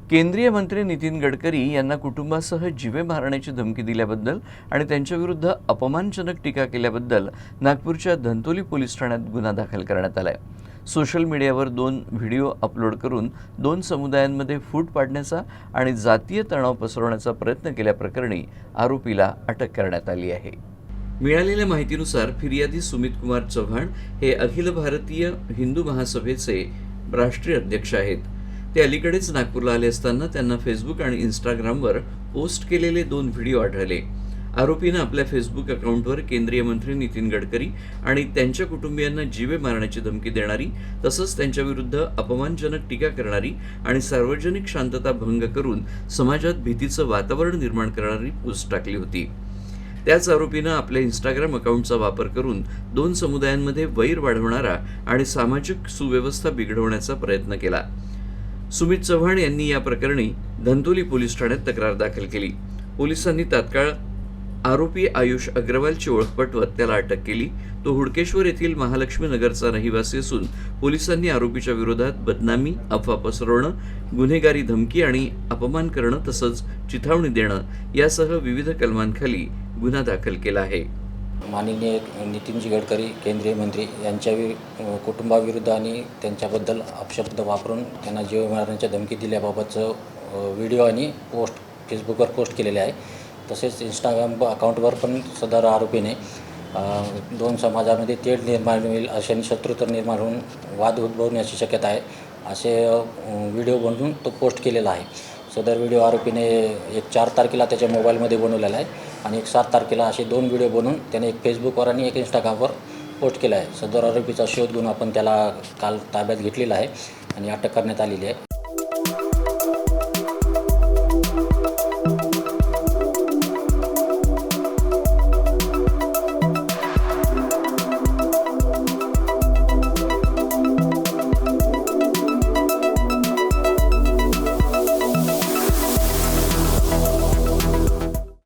केंद्रीय मंत्री नितीन गडकरी यांना कुटुंबासह जीवे मारण्याची धमकी दिल्याबद्दल आणि त्यांच्याविरुद्ध अपमानजनक टीका केल्याबद्दल नागपूरच्या धंतोली पोलीस ठाण्यात गुन्हा दाखल करण्यात आला आहे। सोशल मीडियावर 2 व्हिडिओ अपलोड करून 2 समुदायांमध्ये फूट पाडण्याचा आणि जातीय तणाव पसरवण्याचा प्रयत्न केल्याप्रकरणी आरोपीला अटक करण्यात आली आहे। मिळालेल्या माहितीनुसार फिर्यादी सुमित कुमार चव्हाण हे अखिल भारतीय हिंदू महासभेचे राष्ट्रीय अध्यक्ष आहेत। ते अलीकडेच नागपूरला आले असताना त्यांना फेसबुक आणि इंस्टाग्रामवर पोस्ट केलेले 2 व्हिडिओ आढळले। आरोपीनं आपल्या फेसबुक अकाउंटवर केंद्रीय मंत्री नितीन गडकरी आणि त्यांच्या कुटुंबियांना जीवे मारण्याची धमकी देणारी, तसंच त्यांच्याविरुद्ध अपमानजनक टीका करणारी आणि सार्वजनिक शांतता भंग करून समाजात भीतीचं वातावरण निर्माण करणारी पोस्ट टाकली होती। त्याच आरोपीनं आपल्या इंस्टाग्राम अकाउंटचा वापर करून 2 समुदायांमध्ये वैर वाढवणारा आणि सामाजिक सुव्यवस्था बिघडवण्याचा प्रयत्न केला। सुमित चव्हाण यांनी या प्रकरणी धंतोली पोलीस ठाण्यात तक्रार दाखल केली। पोलिसांनी तात्काळ आरोपी आयुष अग्रवालची ओळख पटवत त्याला अटक केली। तो हुडकेश्वर येथील महालक्ष्मी नगरचा रहिवासी असून पोलिसांनी आरोपीच्या विरोधात बदनामी, अफवा पसरवणं, गुन्हेगारी धमकी आणि अपमान करणं तसंच चिथावणी देणं यासह विविध कलमांखाली गुन्हा दाखल केला आहे। माननीय नितीनजी गडकरी केंद्रीय मंत्री यांच्या कुटुंबाविरुद्ध आणि त्यांच्याबद्दल अपशब्द वापरून त्यांना जीव मारण्याची धमकी दिल्याबाबतचं व्हिडिओ आणि पोस्ट फेसबुकवर पोस्ट केलेले आहे। तसेच इंस्टाग्राम अकाउंटवर पण सदर आरोपीने 2 समाजामध्ये तेढ निर्माण होईल अशाने शत्रुता निर्माण होऊन वाद उद्भवण्याची शक्यता आहे असे व्हिडिओ बनवून तो पोस्ट केलेला आहे। सदर व्हिडिओ आरोपीने 4 तारखेला त्याच्या मोबाईलमध्ये बनवलेला आहे आणि 7 तारखेला असे 2 व्हिडिओ बनवून त्याने एक फेसबुकवर आणि एक इंस्टाग्रामवर पोस्ट केला आहे। सदर आरोपीचा शोध घेऊन आपण त्याला काल ताब्यात घेतलेला आहे आणि अटक करण्यात आलेली आहे।